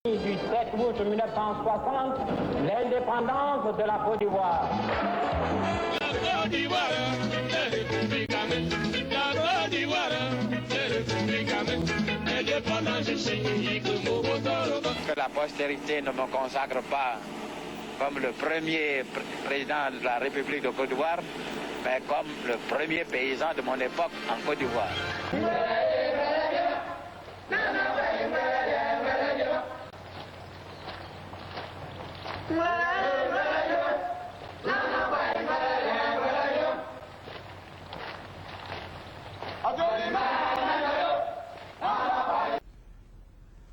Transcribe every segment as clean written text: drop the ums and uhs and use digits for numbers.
Du 7 août 1960, l'indépendance de la Côte d'Ivoire. La Côte d'Ivoire, c'est républicaine. La Côte d'Ivoire, c'est républicaine. Indépendance, c'est que la postérité ne me consacre pas comme le premier président de la République de Côte d'Ivoire, mais comme le premier paysan de mon époque en Côte d'Ivoire.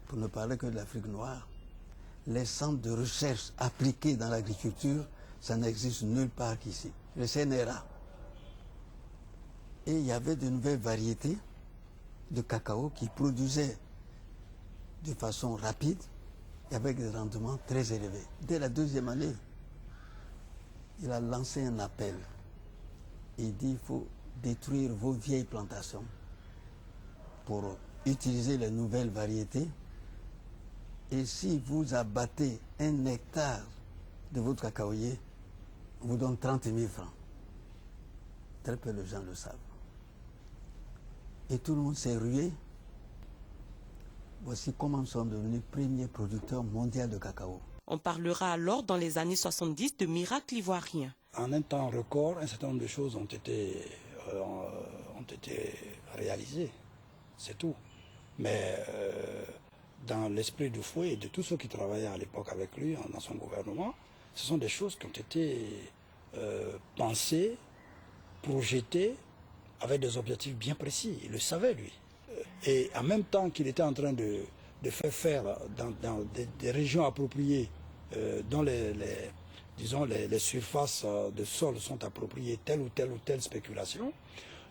Pour ne parler que de l'Afrique noire, les centres de recherche appliqués dans l'agriculture, ça n'existe nulle part qu'ici. Le CNRA. Et il y avait de nouvelles variétés de cacao qui produisaient de façon rapide et avec des rendements très élevés. Dès la deuxième année, il a lancé un appel. Il dit qu'il faut détruire vos vieilles plantations pour utiliser les nouvelles variétés. Et si vous abattez 1 hectare de votre cacaoyer, on vous donne 30 000 francs. Très peu de gens le savent. Et tout le monde s'est rué. Voici comment nous sommes devenus premier producteur mondial de cacao. On parlera alors dans les années 70 de miracles ivoiriens. En un temps record, un certain nombre de choses ont été réalisées. C'est tout. Mais dans l'esprit du fouet et de tous ceux qui travaillaient à l'époque avec lui, dans son gouvernement, ce sont des choses qui ont été pensées, projetées, avec des objectifs bien précis. Il le savait, lui. Et en même temps qu'il était en train de faire dans des régions appropriées, dont les surfaces de sol sont appropriées telle ou telle spéculation,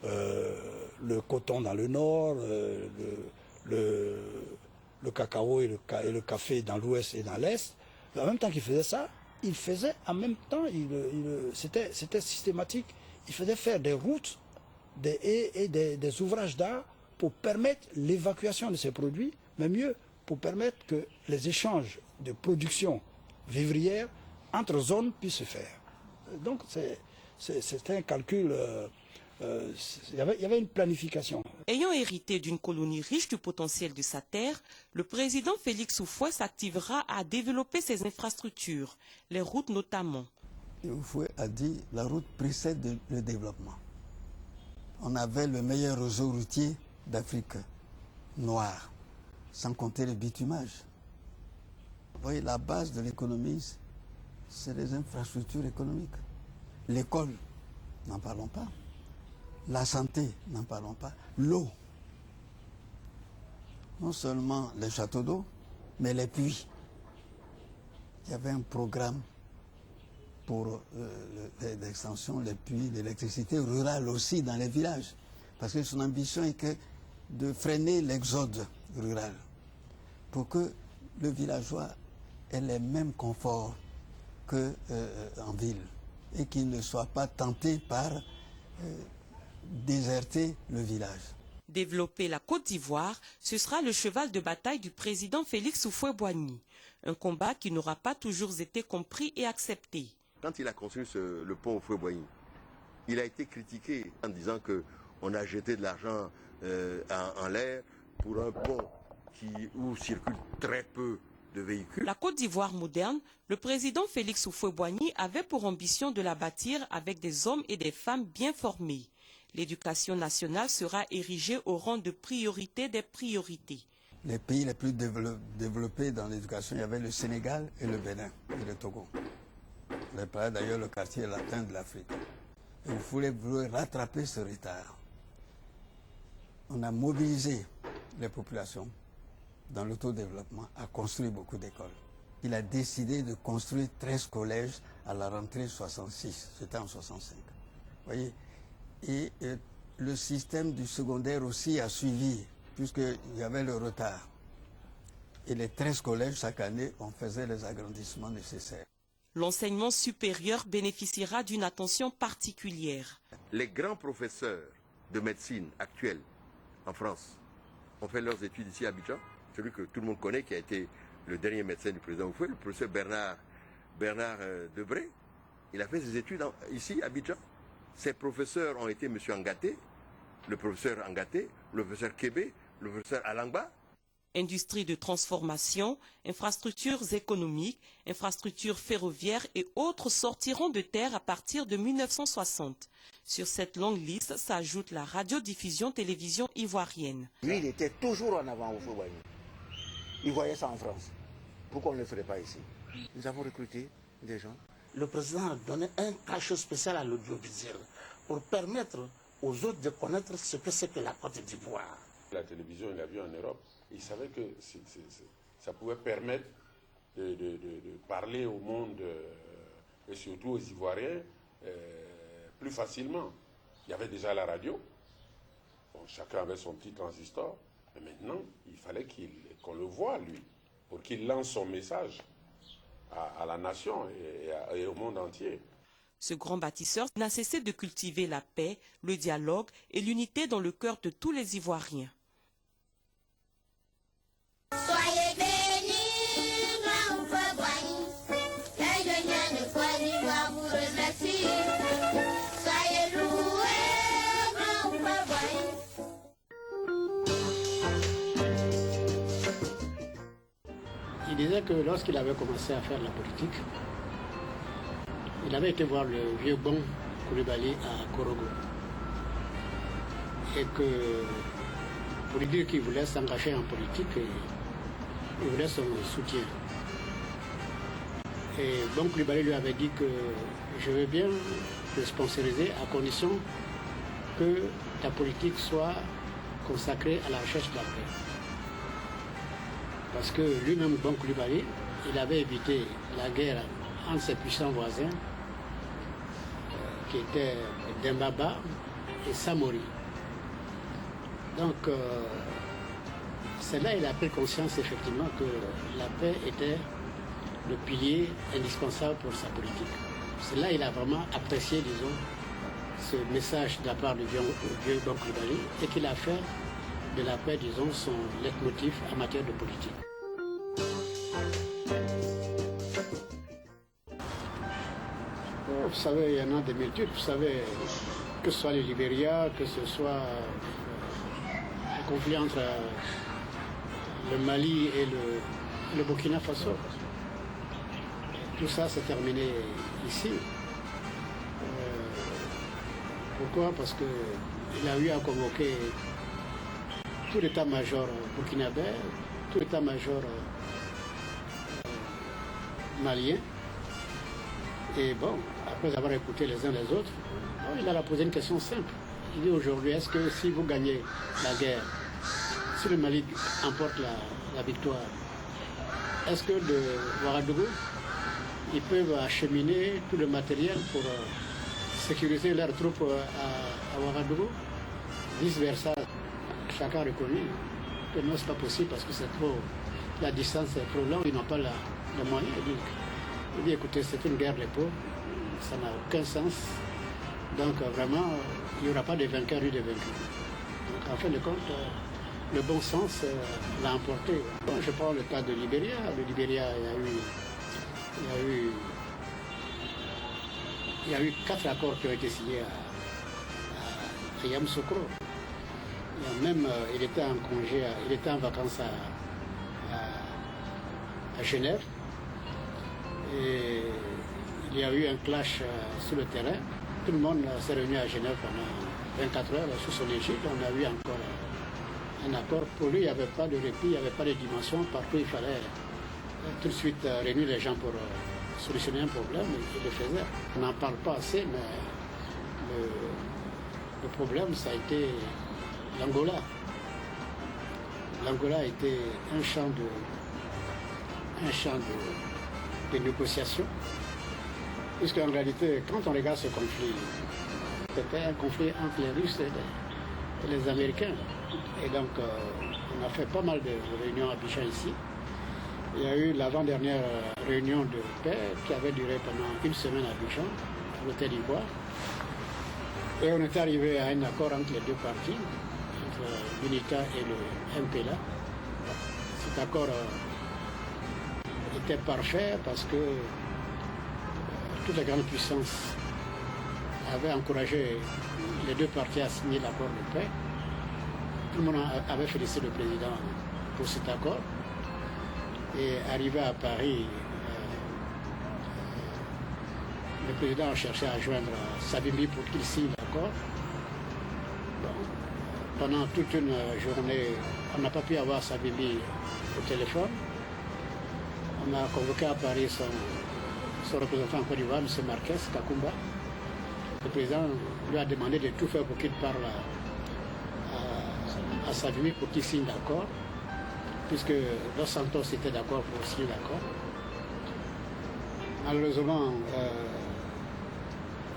le coton dans le nord, le cacao et le café dans l'ouest et dans l'est, en même temps qu'il faisait ça, il faisait en même temps, c'était systématique, il faisait faire des routes, des haies et des ouvrages d'art pour permettre l'évacuation de ces produits, mais mieux, pour permettre que les échanges de production vivrière entre zones puissent se faire. Donc c'était un calcul, il y avait une planification. Ayant hérité d'une colonie riche du potentiel de sa terre, le président Félix Houphouët s'activera à développer ses infrastructures, les routes notamment. Houphouët a dit que la route précède le développement. On avait le meilleur réseau routier d'Afrique noire, sans compter le bitumage. Vous voyez, la base de l'économie, c'est les infrastructures économiques. L'école, n'en parlons pas. La santé, n'en parlons pas. L'eau. Non seulement les châteaux d'eau, mais les puits. Il y avait un programme pour l'extension des puits, l'électricité rurale aussi dans les villages. Parce que son ambition est de freiner l'exode rural pour que le villageois ait les mêmes conforts qu'en ville et qu'il ne soit pas tenté par déserter le village. Développer la Côte d'Ivoire, ce sera le cheval de bataille du président Félix Houphouët-Boigny. Un combat qui n'aura pas toujours été compris et accepté. Quand il a construit le pont Houphouët-Boigny, il a été critiqué en disant qu'on a jeté de l'argent en l'air pour un pont où circulent très peu de véhicules. La Côte d'Ivoire moderne, le président Félix Houphouët-Boigny avait pour ambition de la bâtir avec des hommes et des femmes bien formés. L'éducation nationale sera érigée au rang de priorité des priorités. Les pays les plus développés dans l'éducation, il y avait le Sénégal et le Bénin et le Togo. On appelait d'ailleurs le quartier latin de l'Afrique. Et vous voulez rattraper ce retard. On a mobilisé les populations dans l'autodéveloppement à construire beaucoup d'écoles. Il a décidé de construire 13 collèges à la rentrée 66. C'était en 65. Vous voyez? Et le système du secondaire aussi a suivi, puisqu'il y avait le retard. Et les 13 collèges, chaque année, on faisait les agrandissements nécessaires. L'enseignement supérieur bénéficiera d'une attention particulière. Les grands professeurs de médecine actuels en France ont fait leurs études ici à Abidjan. Celui que tout le monde connaît, qui a été le dernier médecin du président Houphouët, le professeur Bernard Debré. Il a fait ses études ici, à Abidjan. Ses professeurs ont été M. Angaté, le professeur Angaté, le professeur Kébé, le professeur Alangba. Industrie de transformation, infrastructures économiques, infrastructures ferroviaires et autres sortiront de terre à partir de 1960. Sur cette longue liste s'ajoute la radiodiffusion-télévision ivoirienne. Lui, il était toujours en avant au Houphouët-Boigny. Il voyait ça en France. Pourquoi on ne le ferait pas ici? Nous avons recruté des gens. Le président a donné un cachet spécial à l'audiovisuel pour permettre aux autres de connaître ce que c'est que la Côte d'Ivoire. La télévision, il a vu en Europe. Il savait que ça pouvait permettre de parler au monde et surtout aux Ivoiriens plus facilement. Il y avait déjà la radio. Bon, chacun avait son petit transistor. Mais maintenant, il fallait qu'on le voie, lui, pour qu'il lance son message à la nation et au monde entier. Ce grand bâtisseur n'a cessé de cultiver la paix, le dialogue et l'unité dans le cœur de tous les Ivoiriens. Soyez bénis, grand Houphouët-Boigny. Les jeunes de Côte d'Ivoire vous remercient. Soyez loués, grand Houphouët-Boigny. Il disait que lorsqu'il avait commencé à faire la politique, il avait été voir le vieux bon Coulibaly à Korogo. Et que, pour lui dire qu'il voulait s'engager en politique, il voulait son soutien. Et bon Coulibaly lui avait dit que je veux bien te sponsoriser à condition que ta politique soit consacrée à la recherche de la paix. Parce que lui-même, bon Coulibaly, il avait évité la guerre entre ses puissants voisins, qui étaient Dembaba et Samori. Donc, c'est là qu'il a pris conscience effectivement que la paix était le pilier indispensable pour sa politique. C'est là qu'il a vraiment apprécié, disons, ce message de la part du vieux bon Coulibaly et qu'il a fait de la paix, disons, son leitmotiv en matière de politique. Vous savez, il y en a des multitudes. Vous savez, que ce soit le Libéria, que ce soit le conflit entre le Mali et le Burkina Faso. Tout ça s'est terminé ici. Pourquoi? Parce qu'il a eu à convoquer tout l'état-major burkinabé, tout l'état-major malien. Et bon, après avoir écouté les uns les autres, il a posé une question simple. Il dit aujourd'hui, est-ce que si vous gagnez la guerre, si le Mali emporte la victoire, est-ce que de Ouagadougou, ils peuvent acheminer tout le matériel pour sécuriser leurs troupes à Ouagadougou? Vice-versa, chacun a reconnu que non, c'est pas possible parce que la distance est trop longue, ils n'ont pas les moyens. Il dit, écoutez, c'est une guerre des pauvres, ça n'a aucun sens. Donc vraiment, il n'y aura pas de vainqueurs ni de vaincus. Donc en fin de compte, le bon sens l'a emporté. Bon, je prends le cas de Libéria. Le Libéria, il y a eu 4 accords qui ont été signés à Yamoussoukro. Il était en congé, il était en vacances à Genève. Et il y a eu un clash sur le terrain. Tout le monde s'est réuni à Genève pendant 24 heures sous son égide. On a eu encore un accord. Pour lui, il n'y avait pas de répit, il n'y avait pas de dimension. Partout, il fallait tout de suite réunir les gens pour solutionner un problème. Il le faisait. On n'en parle pas assez, mais le problème, ça a été l'Angola. L'Angola a été un champ de négociations. Puisqu'en réalité, quand on regarde ce conflit, c'était un conflit entre les Russes et les Américains. Et donc, on a fait pas mal de réunions à Abidjan ici. Il y a eu l'avant-dernière réunion de paix qui avait duré pendant une semaine à Abidjan, à l'hôtel d'Ivoire. Et on est arrivé à un accord entre les deux parties, entre l'UNITA et le MPLA. Cet accord était parfait parce que toutes les grandes puissances avaient encouragé les deux parties à signer l'accord de paix. Tout le monde avait félicité le président pour cet accord. Et arrivé à Paris, le président a cherché à joindre Savimbi pour qu'il signe l'accord. Pendant toute une journée, on n'a pas pu avoir Savimbi au téléphone. On a convoqué à Paris son représentant en Côte d'Ivoire, M. Marquez Kakumba. Le président lui a demandé de tout faire pour qu'il parle à Savimbi pour qu'il signe l'accord, puisque Dos Santos était d'accord pour signer l'accord. Malheureusement,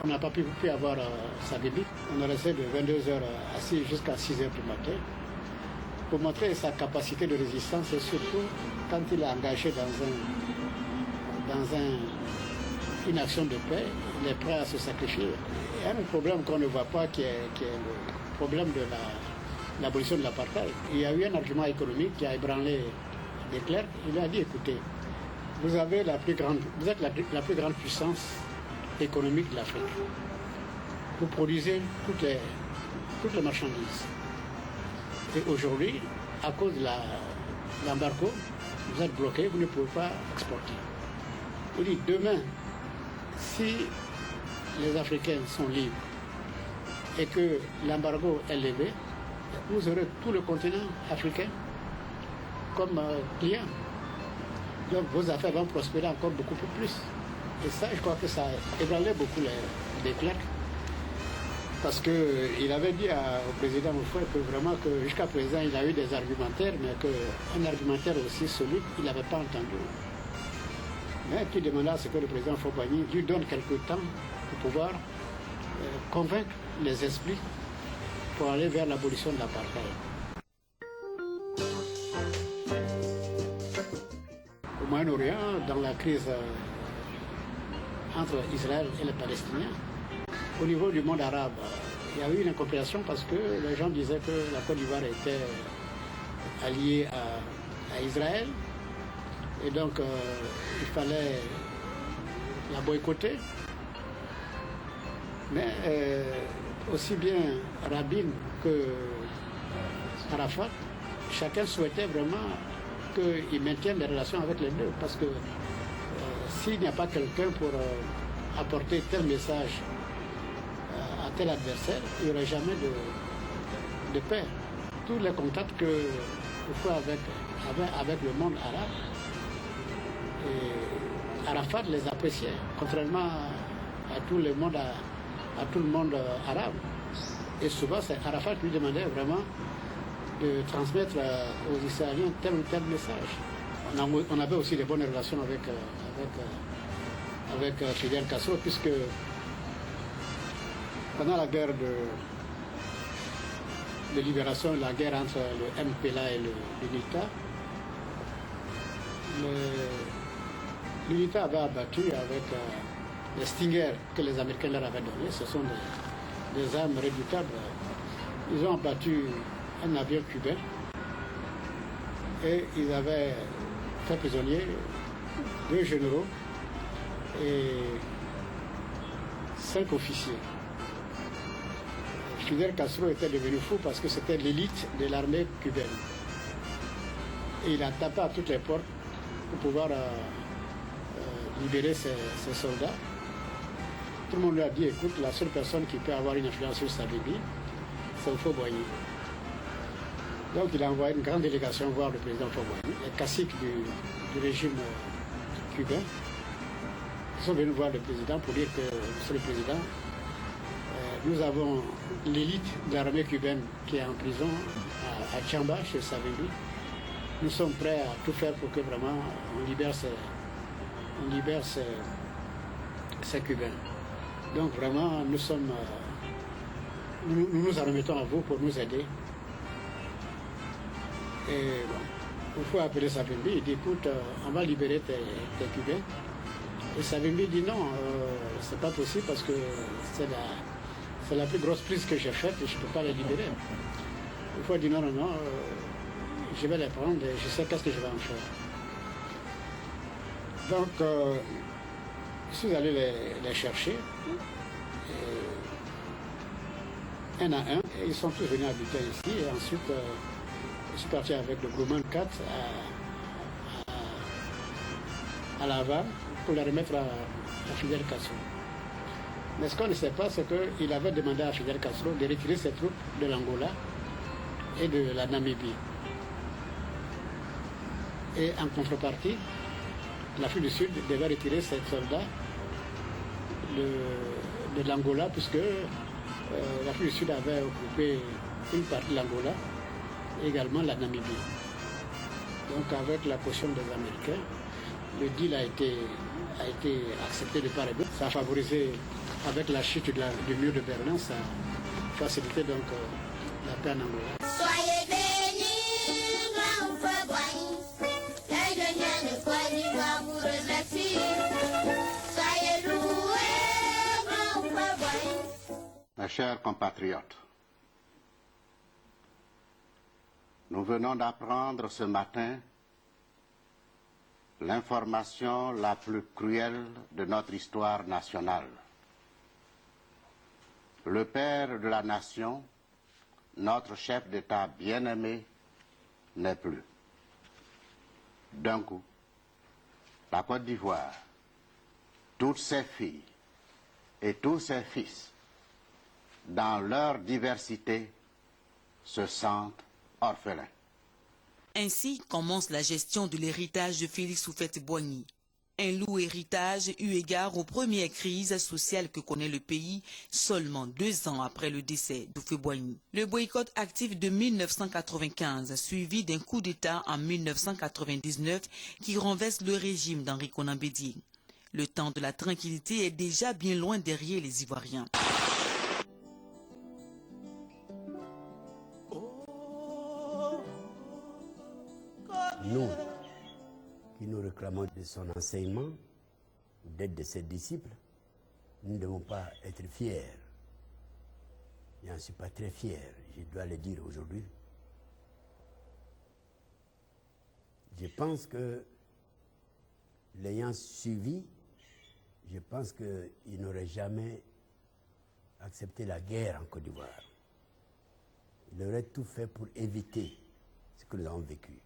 on n'a pas pu avoir Savimbi. On est resté de 22h assis jusqu'à 6h du matin pour montrer sa capacité de résistance et surtout quand il est engagé dans une action de paix, il est prêt à se sacrifier. Il y a un problème qu'on ne voit pas qui est le problème de l'abolition de l'apartheid. Il y a eu un argument économique qui a ébranlé De Klerk. Il lui a dit, écoutez, vous êtes la plus grande puissance économique de l'Afrique. Vous produisez toutes les marchandises. Et aujourd'hui, à cause de l'embargo, vous êtes bloqué, vous ne pouvez pas exporter. Il dit, demain, si les Africains sont libres et que l'embargo est levé, vous aurez tout le continent africain comme client. Donc vos affaires vont prospérer encore beaucoup plus. Et ça, je crois que ça ébranlait beaucoup les clercs. Parce qu'il avait dit au président Houphouët que vraiment que jusqu'à présent il a eu des argumentaires, mais qu'un argumentaire aussi solide, il n'avait pas entendu. Mais qui demanda à ce que le président Houphouët-Boigny lui donne quelque temps pour pouvoir convaincre les esprits pour aller vers l'abolition de l'apartheid. Au Moyen-Orient, dans la crise entre Israël et les Palestiniens, au niveau du monde arabe, il y a eu une incompréhension parce que les gens disaient que la Côte d'Ivoire était alliée à Israël et donc il fallait la boycotter. Mais aussi bien Rabin que Arafat, chacun souhaitait vraiment qu'ils maintiennent des relations avec les deux parce que s'il n'y a pas quelqu'un pour apporter tel message à tel adversaire, il n'y aurait jamais de paix. Tous les contacts que vous faites avec le monde arabe, et Arafat les appréciait, contrairement à tout le monde arabe. Et souvent, c'est Arafat qui lui demandait vraiment de transmettre aux Israéliens tel ou tel message. On avait aussi des bonnes relations avec Fidel Castro, puisque pendant la guerre de libération, la guerre entre le MPLA et l'UNITA, l'UNITA avait abattu avec les Stinger que les Américains leur avaient donnés. Ce sont des armes redoutables. Ils ont abattu un navire cubain et ils avaient fait prisonnier 2 généraux et 5 officiers. Fidel Castro était devenu fou parce que c'était l'élite de l'armée cubaine. Et il a tapé à toutes les portes pour pouvoir libérer ses soldats. Tout le monde lui a dit, écoute, la seule personne qui peut avoir une influence sur Savimbi, c'est Houphouët-Boigny. Donc il a envoyé une grande délégation voir le président Houphouët-Boigny, les caciques du régime cubain. Ils sont venus voir le président pour dire que, monsieur le président, nous avons l'élite de l'armée cubaine qui est en prison à Tchamba, chez Savimbi. Nous sommes prêts à tout faire pour que vraiment on libère ces Cubains. Donc vraiment, nous nous en remettons à vous pour nous aider. Et bon, il faut appeler Savimbi, il dit, écoute, on va libérer tes Cubains. Et Savimbi dit non, c'est pas possible parce que c'est la plus grosse prise que j'ai faite et je ne peux pas les libérer. Il faut dire non, je vais les prendre et je sais qu'est-ce que je vais en faire. Donc, je suis allé les chercher, un à un, et ils sont tous venus habiter ici. Et ensuite, je suis parti avec le Grumman 4 à Laval pour les remettre à Fidel Castro. Mais ce qu'on ne sait pas, c'est qu'il avait demandé à Fidel Castro de retirer ses troupes de l'Angola et de la Namibie. Et en contrepartie, l'Afrique du Sud devait retirer ses soldats de l'Angola, puisque l'Afrique du Sud avait occupé une partie de l'Angola et également la Namibie. Donc avec la caution des Américains, le deal a été accepté de part et d'autre. Ça a favorisé, avec la chute du mur de Berlin, ça a facilité donc la paix en Angola. Soyez bénis, grand feu Boigny. Les jeunes de Côte d'Ivoire vous remercient. Soyez loués, grand feu Boigny. Mes chers compatriotes, nous venons d'apprendre ce matin l'information la plus cruelle de notre histoire nationale. Le père de la nation, notre chef d'État bien-aimé, n'est plus. D'un coup, la Côte d'Ivoire, toutes ses filles et tous ses fils, dans leur diversité, se sentent orphelins. Ainsi commence la gestion de l'héritage de Félix Houphouët-Boigny. Un lourd héritage eu égard aux premières crises sociales que connaît le pays seulement 2 ans après le décès d'Houphouët-Boigny. Le boycott actif de 1995, suivi d'un coup d'État en 1999 qui renverse le régime d'Henri Konan Bédié. Le temps de la tranquillité est déjà bien loin derrière les Ivoiriens. Nous, qui nous réclamons de son enseignement, d'être de ses disciples, nous ne devons pas être fiers. Je n'en suis pas très fier, je dois le dire aujourd'hui. Je pense que, l'ayant suivi, je pense qu'il n'aurait jamais accepté la guerre en Côte d'Ivoire. Il aurait tout fait pour éviter ce que nous avons vécu.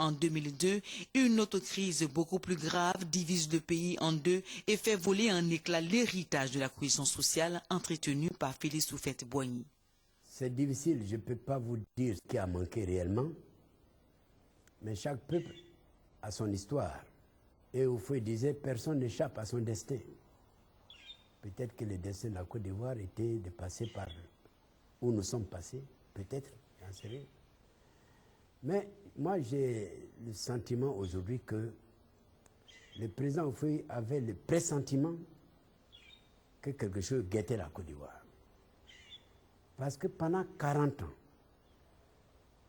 En 2002, une autre crise beaucoup plus grave divise le pays en deux et fait voler en éclats l'héritage de la cohésion sociale entretenue par Félix Houphouët-Boigny. C'est difficile, je ne peux pas vous dire ce qui a manqué réellement, mais chaque peuple a son histoire. Et Houphouët disait, personne n'échappe à son destin. Peut-être que le destin de la Côte d'Ivoire était de passer par où nous sommes passés, peut-être, j'en sais rien. Mais moi, j'ai le sentiment aujourd'hui que le président Houphouët avait le pressentiment que quelque chose guettait la Côte d'Ivoire. Parce que pendant 40 ans,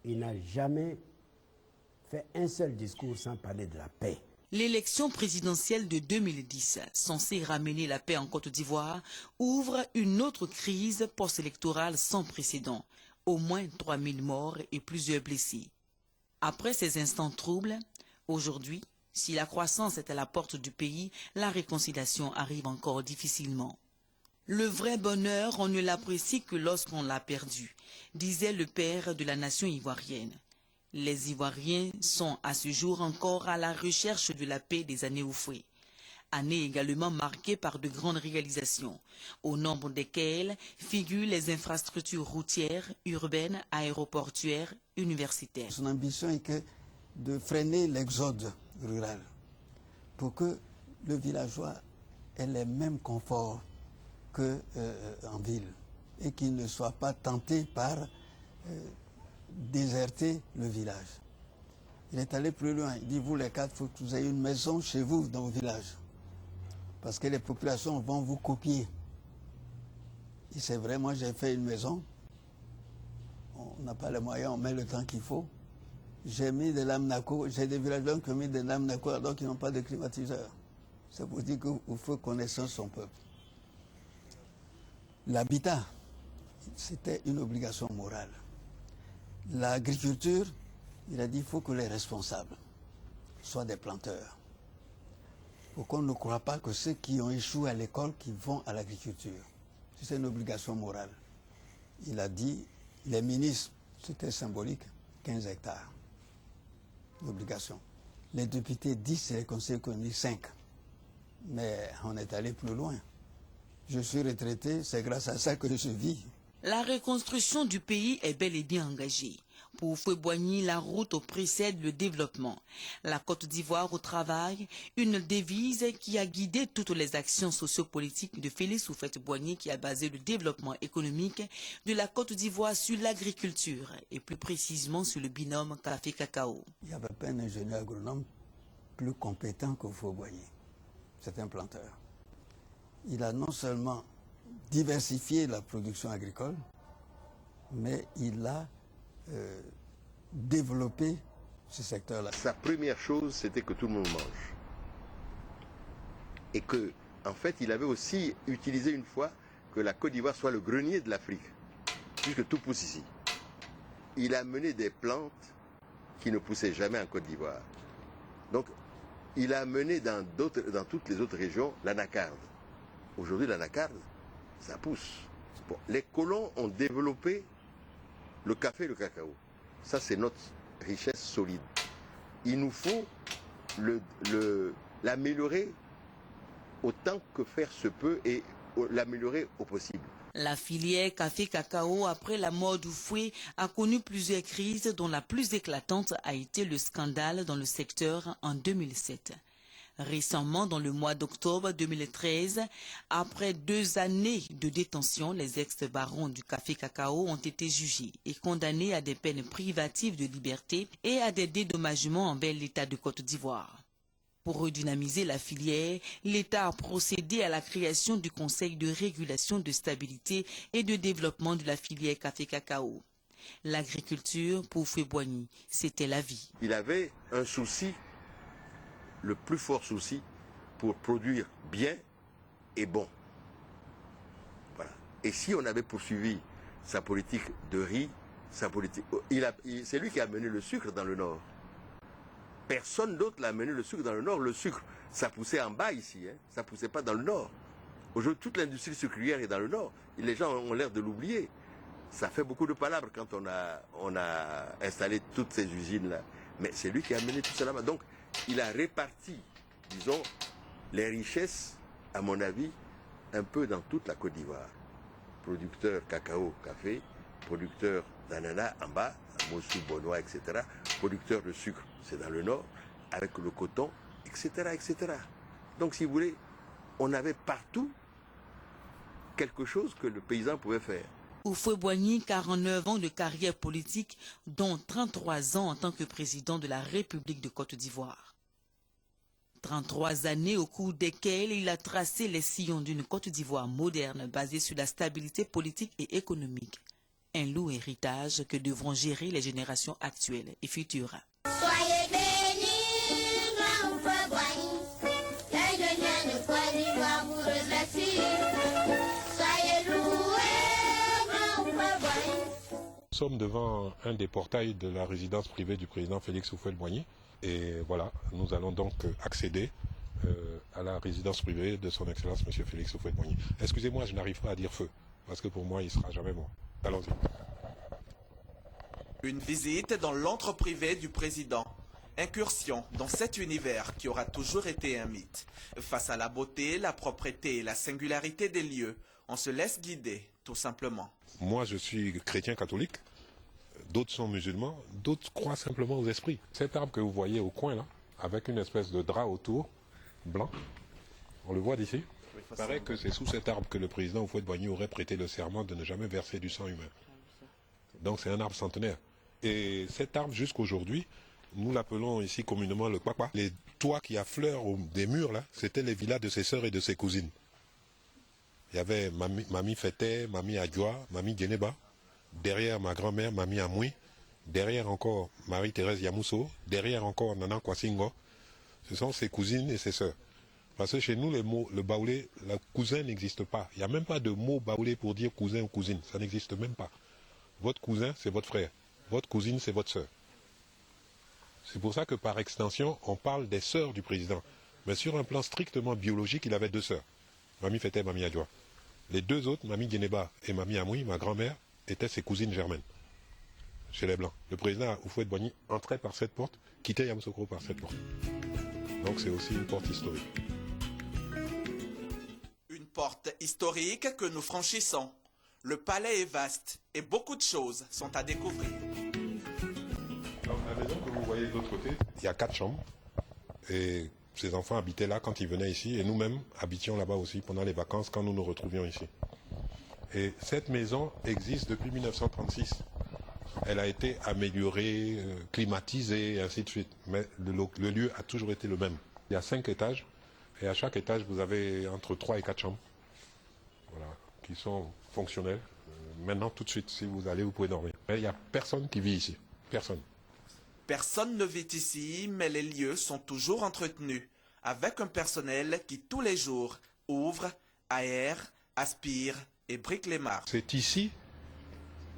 il n'a jamais fait un seul discours sans parler de la paix. L'élection présidentielle de 2010, censée ramener la paix en Côte d'Ivoire, ouvre une autre crise post-électorale sans précédent. Au moins 3000 morts et plusieurs blessés. Après ces instants troubles, aujourd'hui, si la croissance est à la porte du pays, la réconciliation arrive encore difficilement. Le vrai bonheur, on ne l'apprécie que lorsqu'on l'a perdu, disait le père de la nation ivoirienne. Les Ivoiriens sont à ce jour encore à la recherche de la paix des années Houphouët. Année également marquée par de grandes réalisations, au nombre desquelles figurent les infrastructures routières, urbaines, aéroportuaires, universitaires. Son ambition est de freiner l'exode rural pour que le villageois ait les mêmes conforts qu'en ville et qu'il ne soit pas tenté par déserter le village. Il est allé plus loin. Il dit, vous les quatre, il faut que vous ayez une maison chez vous dans le village. Parce que les populations vont vous copier. Et c'est vrai, moi j'ai fait une maison. On n'a pas les moyens, on met le temps qu'il faut. J'ai mis des lames Naco, j'ai des villageois qui ont mis des lames Naco alors qu'ils n'ont pas de climatiseur. C'est pour dire qu'il faut connaître son peuple. L'habitat, c'était une obligation morale. L'agriculture, il a dit qu'il faut que les responsables soient des planteurs. pour qu'on ne croie pas que ceux qui ont échoué à l'école qui vont à l'agriculture. C'est une obligation morale. Il a dit, les ministres, c'était symbolique, 15 hectares d'obligation. Les députés 10 et les conseillers économiques 5. Mais on est allé plus loin. Je suis retraité, c'est grâce à ça que je vis. La reconstruction du pays est bel et bien engagée. Pour Houphouët-Boigny, la route précède le développement. La Côte d'Ivoire au travail, une devise qui a guidé toutes les actions sociopolitiques de Félix Houphouët-Boigny qui a basé le développement économique de la Côte d'Ivoire sur l'agriculture et plus précisément sur le binôme café-cacao. Il n'y avait pas un ingénieur agronome plus compétent que Houphouët-Boigny. C'est un planteur. Il a non seulement diversifié la production agricole, mais il a développer ce secteur-là. Sa première chose, c'était que tout le monde mange. Et que, en fait, il avait aussi utilisé une fois que la Côte d'Ivoire soit le grenier de l'Afrique, puisque tout pousse ici. Il a mené des plantes qui ne poussaient jamais en Côte d'Ivoire. Donc, il a mené dans toutes les autres régions l'anacarde. Aujourd'hui, l'anacarde, ça pousse. Bon, les colons ont développé le café et le cacao. Ça, c'est notre richesse solide. Il nous faut l'améliorer autant que faire se peut et l'améliorer au possible. La filière café-cacao, après la mort d'Houphouët, a connu plusieurs crises dont la plus éclatante a été le scandale dans le secteur en 2007. Récemment, dans le mois d'octobre 2013, après 2 années de détention, les ex-barons du café-cacao ont été jugés et condamnés à des peines privatives de liberté et à des dédommagements envers l'État de Côte d'Ivoire. Pour redynamiser la filière, l'État a procédé à la création du Conseil de régulation de stabilité et de développement de la filière café-cacao. L'agriculture, pour Houphouët-Boigny, c'était la vie. Il avait un souci, le plus fort souci, pour produire bien et bon. Voilà. Et si on avait poursuivi sa politique de riz, c'est lui qui a mené le sucre dans le Nord. Personne d'autre n'a mené le sucre dans le Nord. Le sucre, ça poussait en bas ici, hein. Ça ne poussait pas dans le Nord. Aujourd'hui, toute l'industrie sucrière est dans le Nord. Et les gens ont l'air de l'oublier. Ça fait beaucoup de palabres quand on a installé toutes ces usines-là. Mais c'est lui qui a mené tout ça là-bas. Donc, il a réparti, disons, les richesses, à mon avis, un peu dans toute la Côte d'Ivoire. Producteur cacao, café, producteur d'ananas en bas, à Mossou, Bonois, etc. Producteur de sucre, c'est dans le nord, avec le coton, etc., etc. Donc, si vous voulez, on avait partout quelque chose que le paysan pouvait faire. Houphouët-Boigny, 49 ans de carrière politique, dont 33 ans en tant que président de la République de Côte d'Ivoire. 33 années au cours desquelles il a tracé les sillons d'une Côte d'Ivoire moderne basée sur la stabilité politique et économique. Un lourd héritage que devront gérer les générations actuelles et futures. Soyez bénis, grand Houphouët-Boigny, les jeunes de Côte d'Ivoire vous remercient. Soyez loués, grand Houphouët-Boigny. Nous sommes devant un des portails de la résidence privée du président Félix Houphouët-Boigny. Et voilà, nous allons donc accéder à la résidence privée de son Excellence M. Félix Houphouët-Boigny. Excusez-moi, je n'arrive pas à dire feu, parce que pour moi, il ne sera jamais mort. Allons-y. Une visite dans l'antre privé du président. Incursion dans cet univers qui aura toujours été un mythe. Face à la beauté, la propreté et la singularité des lieux, on se laisse guider, tout simplement. Moi, je suis chrétien catholique. D'autres sont musulmans, d'autres croient simplement aux esprits. Cet arbre que vous voyez au coin là, avec une espèce de drap autour, blanc, on le voit d'ici. Il paraît que c'est sous cet arbre que le président Houphouët-Boigny aurait prêté le serment de ne jamais verser du sang humain. Donc c'est un arbre centenaire. Et cet arbre, jusqu'aujourd'hui, nous l'appelons ici communément le kwakwa. Les toits qui affleurent des murs là, c'était les villas de ses sœurs et de ses cousines. Il y avait Mamie Fété, Mamie Adjoa, Mamie Djeneba. Derrière ma grand-mère, Mamie Amoui, derrière encore Marie-Thérèse Yamousso, derrière encore Nana Kwasingo. Ce sont ses cousines et ses sœurs. Parce que chez nous, les mots, le baoulé, le cousin n'existe pas. Il n'y a même pas de mot baoulé pour dire cousin ou cousine. Ça n'existe même pas. Votre cousin, c'est votre frère. Votre cousine, c'est votre sœur. C'est pour ça que par extension, on parle des sœurs du président. Mais sur un plan strictement biologique, il avait 2 sœurs. Mamie Fete et Mamie Adjoa. Les 2 autres, Mamie Guénéba et Mamie Amoui, ma grand-mère, étaient ses cousines germaines, chez les Blancs. Le président Houphouët-Boigny entrait par cette porte, quittait Yamoussoukro par cette porte. Donc c'est aussi une porte historique. Une porte historique que nous franchissons. Le palais est vaste et beaucoup de choses sont à découvrir. Dans la maison que vous voyez de l'autre côté, il y a 4 chambres. Et ces enfants habitaient là quand ils venaient ici. Et nous-mêmes habitions là-bas aussi pendant les vacances quand nous nous retrouvions ici. Et cette maison existe depuis 1936. Elle a été améliorée, climatisée, ainsi de suite. Mais le lieu a toujours été le même. Il y a 5 étages. Et à chaque étage, vous avez entre 3 et 4 chambres. Voilà, qui sont fonctionnelles. Maintenant, tout de suite, si vous allez, vous pouvez dormir. Mais il n'y a personne qui vit ici. Personne. Personne ne vit ici, mais les lieux sont toujours entretenus, avec un personnel qui tous les jours ouvre, aère, aspire et brique les marches. C'est ici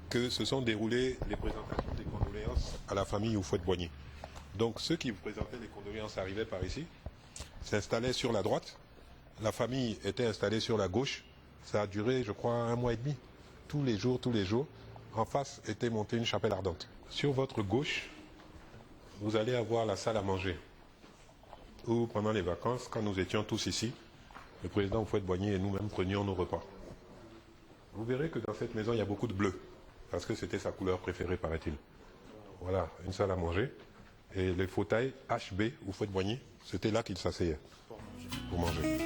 que se sont déroulées les présentations des condoléances à la famille Houphouët-Boigny. Donc ceux qui présentaient les condoléances arrivaient par ici, s'installaient sur la droite, la famille était installée sur la gauche. Ça a duré, je crois, 1 mois et demi. Tous les jours, en face était montée une chapelle ardente. Sur votre gauche, vous allez avoir la salle à manger, où pendant les vacances, quand nous étions tous ici, le président Houphouët-Boigny et nous-mêmes prenions nos repas. Vous verrez que dans cette maison, il y a beaucoup de bleu, parce que c'était sa couleur préférée, paraît-il. Voilà, une salle à manger. Et les fauteuils HB, Houphouët-Boigny, c'était là qu'il s'asseyait pour manger.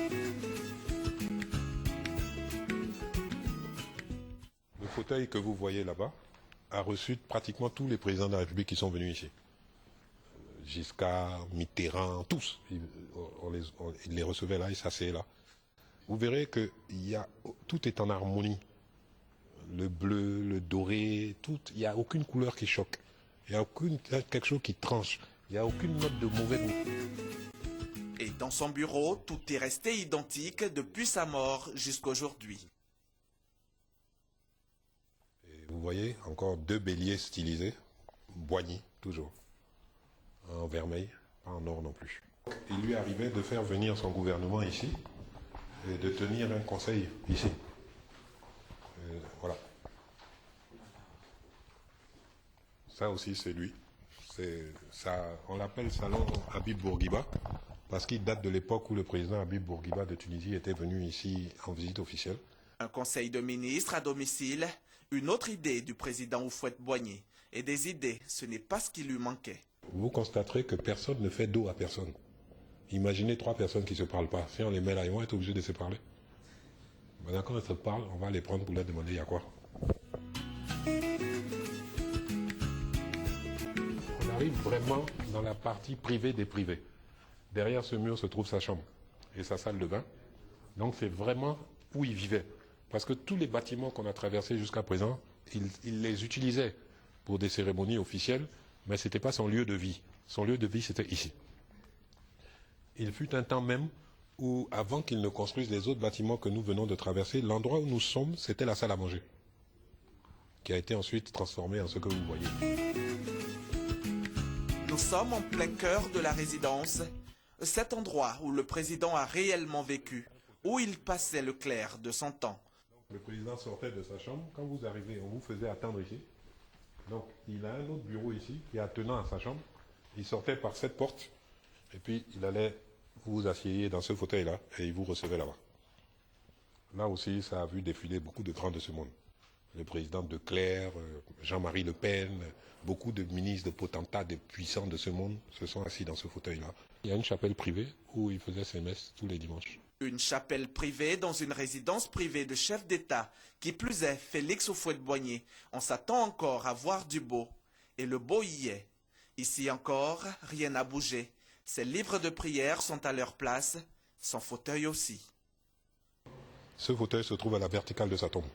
Le fauteuil que vous voyez là-bas a reçu pratiquement tous les présidents de la République qui sont venus ici. Giscard, Mitterrand, tous. Il les recevait là, ils s'asseyaient là. Vous verrez que tout est en harmonie. Le bleu, le doré, tout. Il n'y a aucune couleur qui choque. Il n'y a quelque chose qui tranche. Il n'y a aucune note de mauvais goût. Et dans son bureau, tout est resté identique depuis sa mort jusqu'aujourd'hui. Vous voyez, encore 2 béliers stylisés. Boigny, toujours. En vermeil, pas en or non plus. Il lui arrivait de faire venir son gouvernement ici et de tenir un conseil ici. Voilà. Ça aussi, c'est lui. On l'appelle salon Habib Bourguiba parce qu'il date de l'époque où le président Habib Bourguiba de Tunisie était venu ici en visite officielle. Un conseil de ministres à domicile, une autre idée du président Houphouët-Boigny. Et des idées, ce n'est pas ce qui lui manquait. Vous constaterez que personne ne fait dos à personne. Imaginez 3 personnes qui ne se parlent pas. Si on les met là, ils vont être obligés de se parler. Maintenant, quand ils se parlent, on va les prendre pour leur demander il y a quoi. On arrive vraiment dans la partie privée des privés. Derrière ce mur se trouve sa chambre et sa salle de bain. Donc c'est vraiment où il vivait. Parce que tous les bâtiments qu'on a traversés jusqu'à présent, il les utilisait pour des cérémonies officielles, mais ce n'était pas son lieu de vie. Son lieu de vie, c'était ici. Il fut un temps même où, avant qu'il ne construise les autres bâtiments que nous venons de traverser, l'endroit où nous sommes, c'était la salle à manger, qui a été ensuite transformée en ce que vous voyez. Nous sommes en plein cœur de la résidence, cet endroit où le président a réellement vécu, où il passait le clair de son temps. Le président sortait de sa chambre. Quand vous arrivez, on vous faisait attendre ici. Donc, il a un autre bureau ici qui est attenant à sa chambre. Il sortait par cette porte et puis il allait vous asseyez dans ce fauteuil-là et il vous recevait là-bas. Là aussi, ça a vu défiler beaucoup de grands de ce monde. Le président de Clerc, Jean-Marie Le Pen, beaucoup de ministres, de potentats, de puissants de ce monde se sont assis dans ce fauteuil-là. Il y a une chapelle privée où il faisait ses messes tous les dimanches. Une chapelle privée dans une résidence privée de chef d'État. Qui plus est, Félix Houphouët-Boigny. On s'attend encore à voir du beau. Et le beau y est. Ici encore, rien n'a bougé. Ses livres de prière sont à leur place, son fauteuil aussi. Ce fauteuil se trouve à la verticale de sa tombe.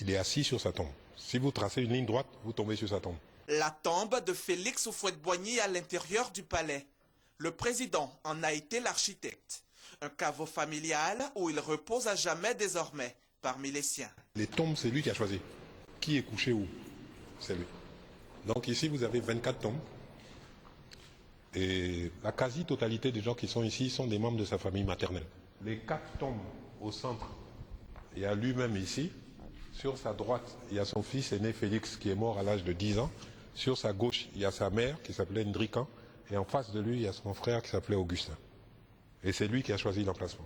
Il est assis sur sa tombe. Si vous tracez une ligne droite, vous tombez sur sa tombe. La tombe de Félix Houphouët-Boigny à l'intérieur du palais. Le président en a été l'architecte. Un caveau familial où il repose à jamais désormais parmi les siens. Les tombes, c'est lui qui a choisi. Qui est couché où? C'est lui. Donc ici, vous avez 24 tombes. Et la quasi-totalité des gens qui sont ici sont des membres de sa famille maternelle. Les 4 tombent au centre. Il y a lui-même ici. Sur sa droite, il y a son fils aîné Félix qui est mort à l'âge de 10 ans. Sur sa gauche, il y a sa mère qui s'appelait Ndrikan. Et en face de lui, il y a son frère qui s'appelait Augustin. Et c'est lui qui a choisi l'emplacement.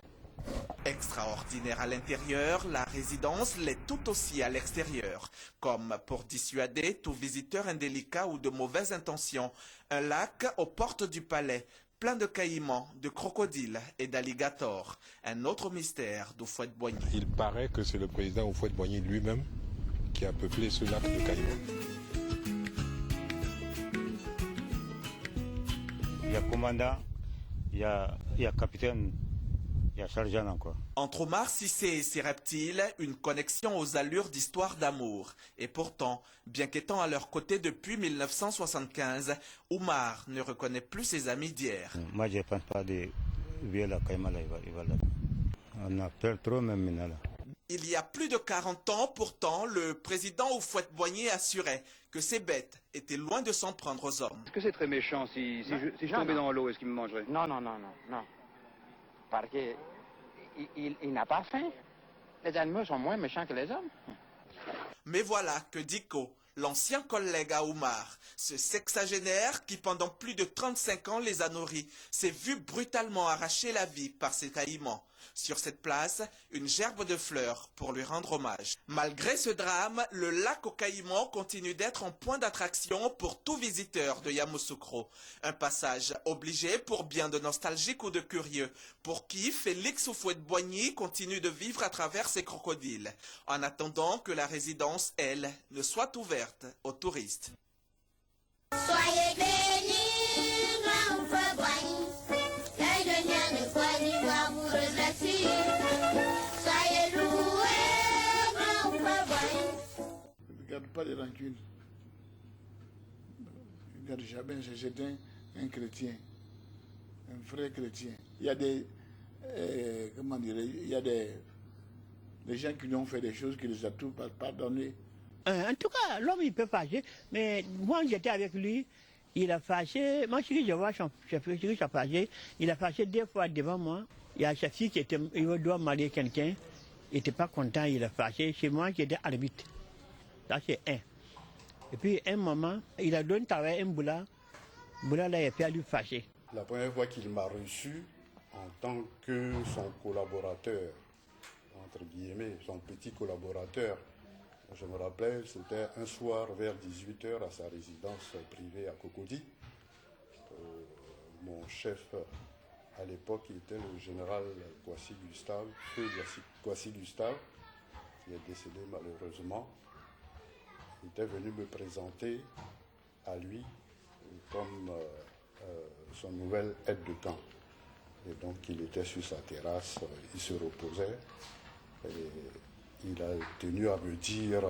Extraordinaire à l'intérieur, la résidence l'est tout aussi à l'extérieur. Comme pour dissuader tout visiteur indélicat ou de mauvaise intention, un lac aux portes du palais, plein de caïmans, de crocodiles et d'alligators. Un autre mystère d'Houphouët-Boigny. Il paraît que c'est le président Houphouët-Boigny lui-même qui a peuplé ce lac de caïmans. Il y a commandant, il y a capitaine, il y a sergent encore. Entre Omar Cissé et ses reptiles, une connexion aux allures d'histoire d'amour. Et pourtant, bien qu'étant à leur côté depuis 1975, Omar ne reconnaît plus ses amis d'hier. Moi, je ne pense pas de vieux la caïman là, il va là. On a peur trop même maintenant là. Il y a plus de 40 ans, pourtant, le président Houphouët-Boigny assurait que ces bêtes étaient loin de s'en prendre aux hommes. Est-ce que c'est très méchant si je tombais dans l'eau, est-ce qu'il me mangerait? Non. Parce qu'il n'a pas faim. Les animaux sont moins méchants que les hommes. Mais voilà que Diko, l'ancien collègue à Omar, ce sexagénaire qui pendant plus de 35 ans les a nourris, s'est vu brutalement arracher la vie par ses caïmans. Sur cette place, une gerbe de fleurs pour lui rendre hommage. Malgré ce drame, le lac aux Caïmans continue d'être un point d'attraction pour tout visiteur de Yamoussoukro. Un passage obligé pour bien de nostalgiques ou de curieux, pour qui Félix Houphouët-Boigny continue de vivre à travers ses crocodiles, en attendant que la résidence, elle, ne soit ouverte aux touristes. Soyez bénis, grand Houphouët-Boigny. Soyez loué, grand Houphouët-Boigny. Ne garde pas de rancune. Ne garde jamais. J'étais un chrétien, un vrai chrétien. Il y a des, comment dire, il y a des gens qui lui ont fait des choses qui les a tout pardonné. En tout cas, l'homme il peut fâcher, mais moi j'étais avec lui. Il a fâché, moi je vois son fâché, il a fâché 2 fois devant moi. Il y a sa fille qui doit marier quelqu'un, il n'était pas content, il a fâché. Chez moi, j'étais arbitre. Ça, c'est un. Et puis, un moment, il a donné travail à un boula. Boula, là, il a fait lui fâcher. La première fois qu'il m'a reçu en tant que son collaborateur, entre guillemets, son petit collaborateur, je me rappelle, c'était un soir vers 18h à sa résidence privée à Cocody. Mon chef à l'époque était le général Kwasi Gustave, feu Kwasi Gustave, qui est décédé malheureusement. Il était venu me présenter à lui comme son nouvel aide de camp. Et donc il était sur sa terrasse, il se reposait. Et il a tenu à me dire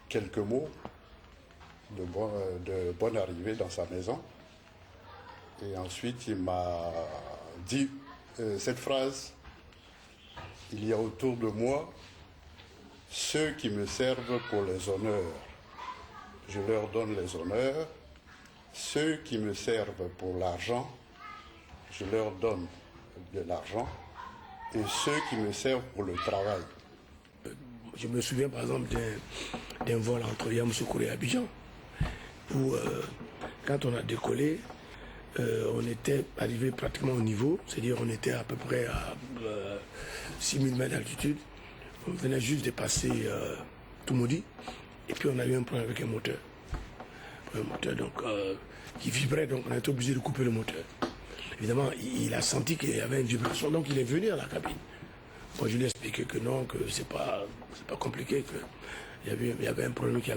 quelques mots de bonne arrivée dans sa maison. Et ensuite, il m'a dit cette phrase: il y a autour de moi ceux qui me servent pour les honneurs. Je leur donne les honneurs. Ceux qui me servent pour l'argent, je leur donne de l'argent. Et ceux qui me servent pour le travail. Je me souviens par exemple d'un vol entre Yamoussoukro et Abidjan, où quand on a décollé, on était arrivé pratiquement au niveau, c'est-à-dire on était à peu près à 6000 mètres d'altitude. On venait juste de passer Toumoudi, et puis on a eu un problème avec un moteur. Donc, qui vibrait, donc on a été obligé de couper le moteur. Évidemment, il a senti qu'il y avait une vibration, donc il est venu à la cabine. Moi, je lui ai expliqué que non, que c'est pas compliqué, qu'il y avait un problème, il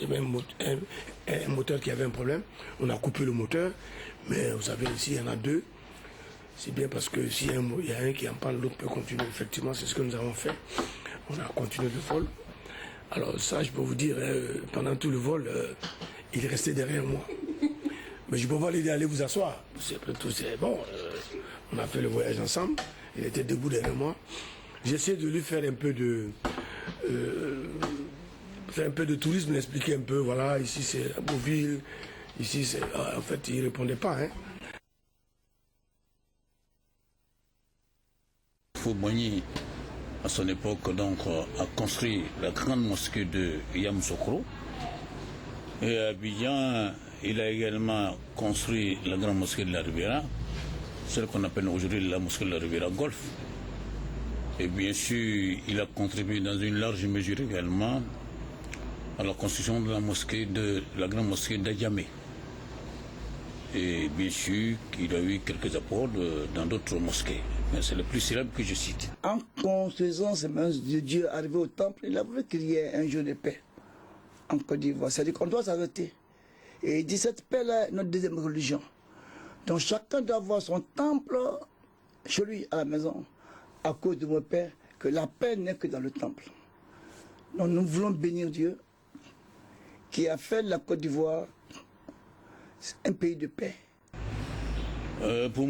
y avait un moteur qui avait un problème. On a coupé le moteur, mais vous savez, ici, il y en a 2. C'est bien parce que s'il y a un qui en parle, l'autre peut continuer. Effectivement, c'est ce que nous avons fait. On a continué le vol. Alors ça, je peux vous dire, pendant tout le vol, il restait derrière moi. Mais je ne peux pas l'aider à aller vous asseoir. C'est bon. On a fait le voyage ensemble. Il était debout derrière moi. J'essaie de lui faire un peu de tourisme, l'expliquer un peu. Voilà, ici c'est Beauville. Ici c'est. En fait, il ne répondait pas. Hein. Houphouët-Boigny, à son époque, donc, a construit la grande mosquée de Yamoussoukro. Et à Abidjan, il a également construit la grande mosquée de la Riviera, celle qu'on appelle aujourd'hui la mosquée de la Riviera Golf. Et bien sûr, il a contribué dans une large mesure également à la construction de la mosquée la grande mosquée d'Adjamé. Et bien sûr, il a eu quelques apports dans d'autres mosquées. Mais c'est le plus célèbre que je cite. En construisant ces mains de Dieu arrivé au temple, il a voulu qu'il y ait un jour de paix en Côte d'Ivoire. C'est-à-dire qu'on doit s'arrêter. Et il dit cette paix-là est notre deuxième religion. Donc chacun doit avoir son temple chez lui, à la maison, à cause de mon Père, que la paix n'est que dans le temple. Donc nous voulons bénir Dieu, qui a fait de la Côte d'Ivoire un pays de paix. Pour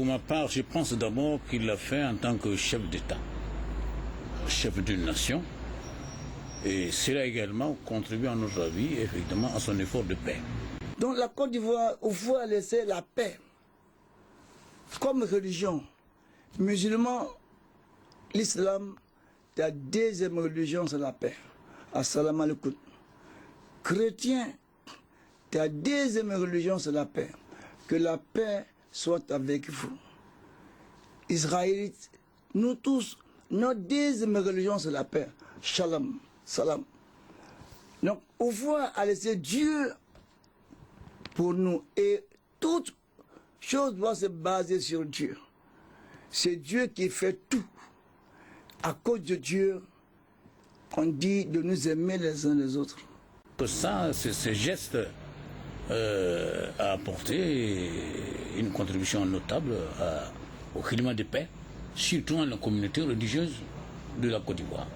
ma part, je pense d'abord qu'il l'a fait en tant que chef d'État, chef d'une nation. Et cela également contribue, à notre avis, effectivement, à son effort de paix. Donc la Côte d'Ivoire, au fond, a laissé la paix comme religion. Musulmans, l'islam, la deuxième religion, c'est la paix. Assalamu alaikum. Chrétien, la deuxième religion, c'est la paix. Que la paix soit avec vous. Israélites, nous tous, notre deuxième religion, c'est la paix. Shalom, salam. Donc, au fond, a laissé Dieu pour nous. Et toute chose doit se baser sur Dieu. C'est Dieu qui fait tout. À cause de Dieu, on dit de nous aimer les uns les autres. Ça, ce geste a apporté une contribution notable au climat de paix, surtout dans la communauté religieuse de la Côte d'Ivoire.